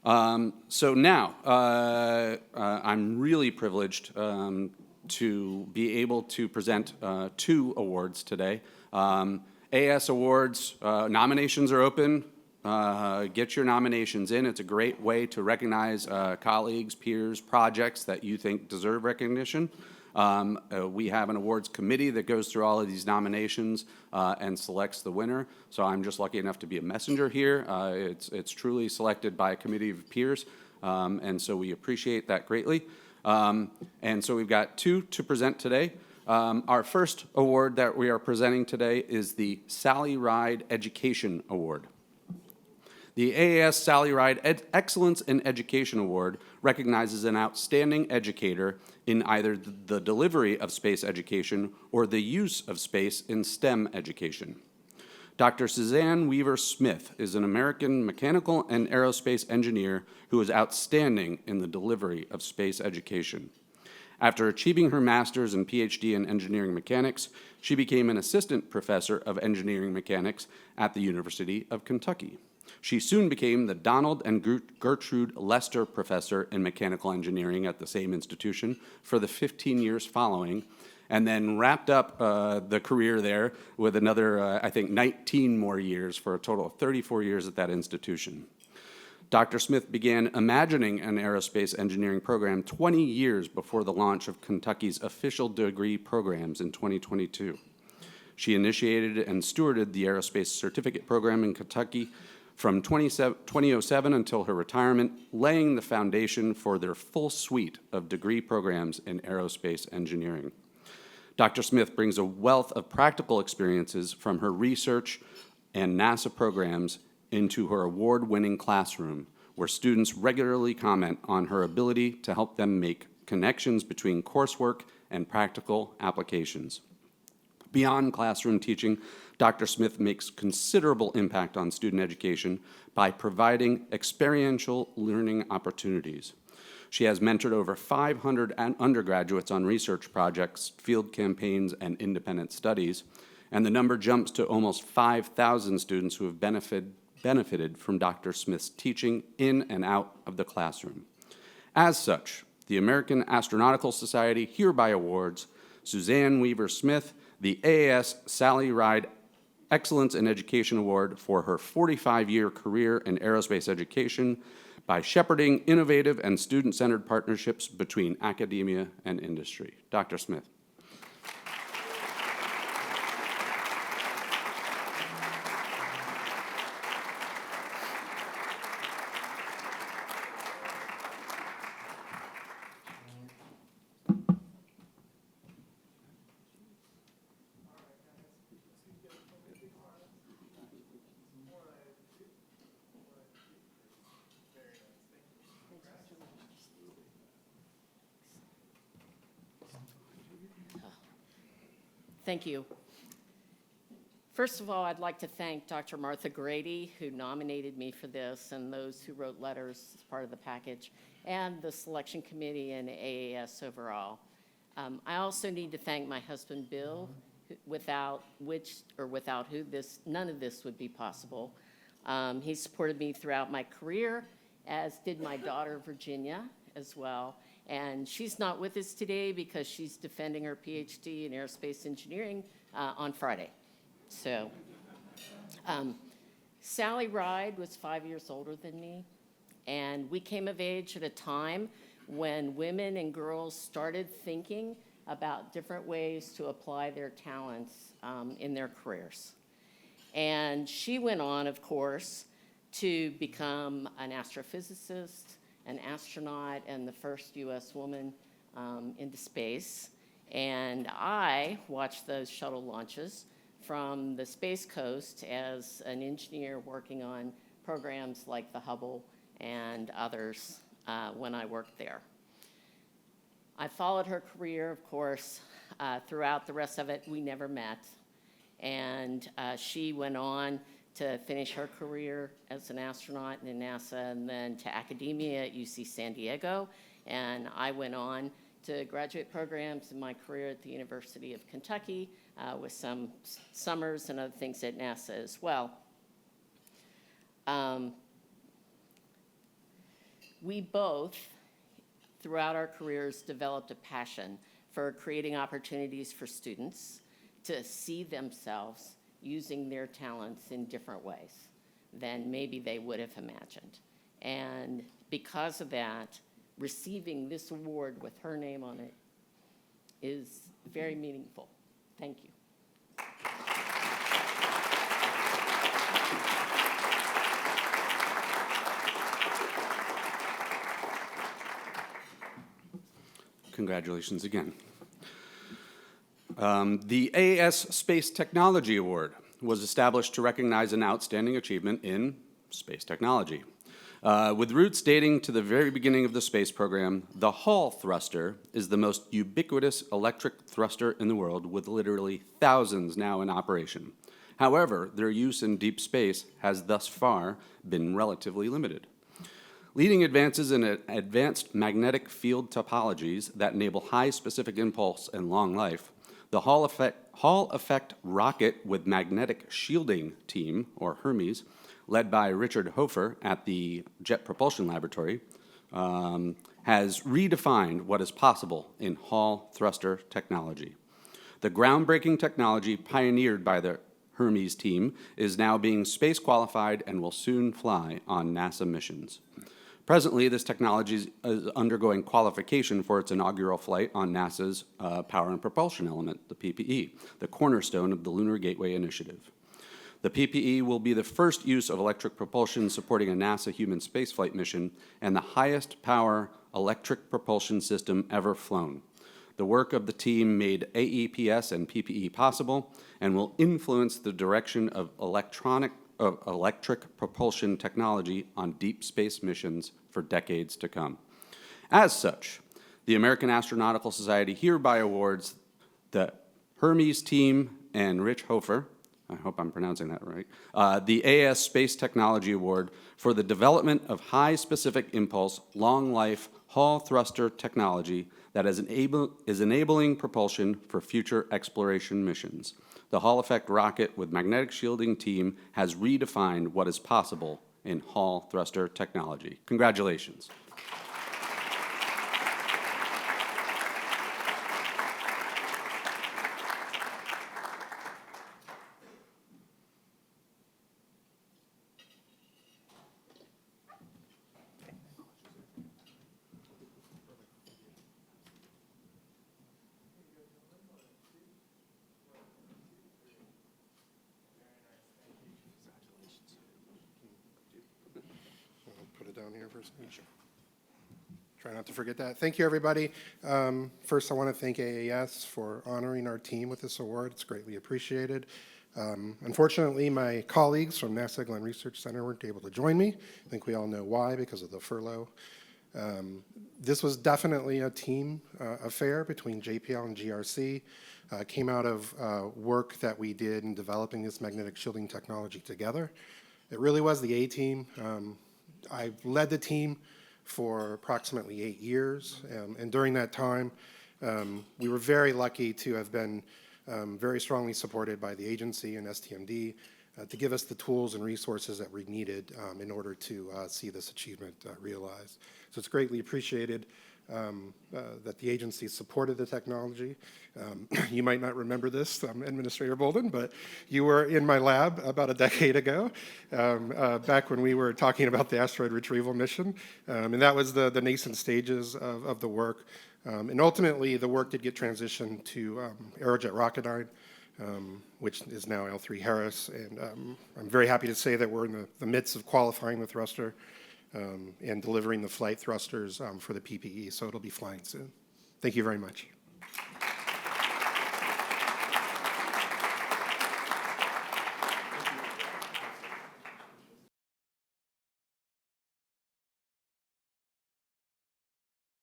So now, I'm really privileged to be able to present 2 awards today. AAS Awards, nominations are open. Get your nominations in. It's a great way to recognize colleagues, peers, projects that you think deserve recognition. We have an awards committee that goes through all of these nominations and selects the winner. So I'm just lucky enough to be a messenger here. It's truly selected by a committee of peers, and so we appreciate that greatly. And so we've got 2 to present today. Our first award that we are presenting today is the Sally Ride Education Award. The AAS Sally Ride Excellence in Education Award recognizes an outstanding educator in either the delivery of space education or the use of space in STEM education. Dr. Suzanne Weaver Smith is an American mechanical and aerospace engineer who is outstanding in the delivery of space education. After achieving her master's and PhD in engineering mechanics, she became an assistant professor of engineering mechanics at the University of Kentucky. She soon became the Donald and Gertrude Lester Professor in Mechanical Engineering at the same institution for the 15 years following, and then wrapped up the career there with another, I think, 19 more years for a total of 34 years at that institution. Dr. Smith began imagining an aerospace engineering program 20 years before the launch of Kentucky's official degree programs in 2022. She initiated and stewarded the aerospace certificate program in Kentucky from 2007 until her retirement, laying the foundation for their full suite of degree programs in aerospace engineering. Dr. Smith brings a wealth of practical experiences from her research and NASA programs into her award-winning classroom, where students regularly comment on her ability to help them make connections between coursework and practical applications. Beyond classroom teaching, Dr. Smith makes considerable impact on student education by providing experiential learning opportunities. She has mentored over 500 undergraduates on research projects, field campaigns, and independent studies, and the number jumps to almost 5,000 students who have benefited from Dr. Smith's teaching in and out of the classroom. As such, the American Astronautical Society hereby awards Suzanne Weaver Smith the AAS Sally Ride Excellence in Education Award for her 45-year career in aerospace education by shepherding innovative and student-centered partnerships between academia and industry. Dr. Smith. Thank you. First of all, I'd like to thank Dr. Martha Grady, who nominated me for this, and those who wrote letters as part of the package, and the selection committee and AAS overall. I also need to thank my husband, Bill, without who none of this would be possible. He supported me throughout my career, as did my daughter, Virginia, as well. And she's not with us today because she's defending her PhD in aerospace engineering on Friday. So Sally Ride was 5 years older than me, and we came of age at a time when women and girls started thinking about different ways to apply their talents in their careers. And she went on, of course, to become an astrophysicist, an astronaut, and the first U.S. woman into space. And I watched those shuttle launches from the Space Coast as an engineer working on programs like the Hubble and others when I worked there. I followed her career, of course, throughout the rest of it. We never met. And she went on to finish her career as an astronaut in NASA and then to academia at UC San Diego. And I went on to graduate programs in my career at the University of Kentucky with some summers and other things at NASA as well. We both, throughout our careers, developed a passion for creating opportunities for students to see themselves using their talents in different ways than maybe they would have imagined. And because of that, receiving this award with her name on it is very meaningful. Thank you. Congratulations again. The AAS Space Technology Award was established to recognize an outstanding achievement in space technology. With roots dating to the very beginning of the space program, the Hall thruster is the most ubiquitous electric thruster in the world, with literally thousands now in operation. However, their use in deep space has thus far been relatively limited. Leading advances in advanced magnetic field topologies that enable high specific impulse and long life, the Hall effect rocket with magnetic shielding team, or Hermes, led by Richard Hofer at the Jet Propulsion Laboratory, has redefined what is possible in Hall thruster technology. The groundbreaking technology pioneered by the Hermes team is now being space qualified and will soon fly on NASA missions. Presently, this technology is undergoing qualification for its inaugural flight on NASA's Power and Propulsion Element, the PPE, the cornerstone of the Lunar Gateway Initiative. The PPE will be the first use of electric propulsion supporting a NASA human spaceflight mission and the highest power electric propulsion system ever flown. The work of the team made AEPS and PPE possible and will influence the direction of electric propulsion technology on deep space missions for decades to come. As such, the American Astronautical Society hereby awards the Hermes team and Rich Hofer, I hope I'm pronouncing that right, the AAS Space Technology Award for the development of high specific impulse, long life Hall thruster technology that is enabling propulsion for future exploration missions. The Hall effect rocket with magnetic shielding team has redefined what is possible in Hall thruster technology. Congratulations. Put it down here for a second. Try not to forget that. Thank you, everybody. First, I want to thank AAS for honoring our team with this award. It's greatly appreciated. Unfortunately, my colleagues from NASA Glenn Research Center weren't able to join me. I think we all know why, because of the furlough. This was definitely a team affair between JPL and GRC. Came out of work that we did in developing this magnetic shielding technology together. It really was the A-team. I led the team for approximately 8 years, and during that time, we were very lucky to have been very strongly supported by the agency and STMD to give us the tools and resources that we needed in order to see this achievement realized. So it's greatly appreciated that the agency supported the technology. You might not remember this, Administrator Bolden, but you were in my lab about a decade ago, back when we were talking about the asteroid retrieval mission, and that was the nascent stages of the work. And ultimately, the work did get transitioned to Aerojet Rocketdyne, which is now L3 Harris, and I'm very happy to say that we're in the midst of qualifying the thruster and delivering the flight thrusters for the PPE, so it'll be flying soon. Thank you very much.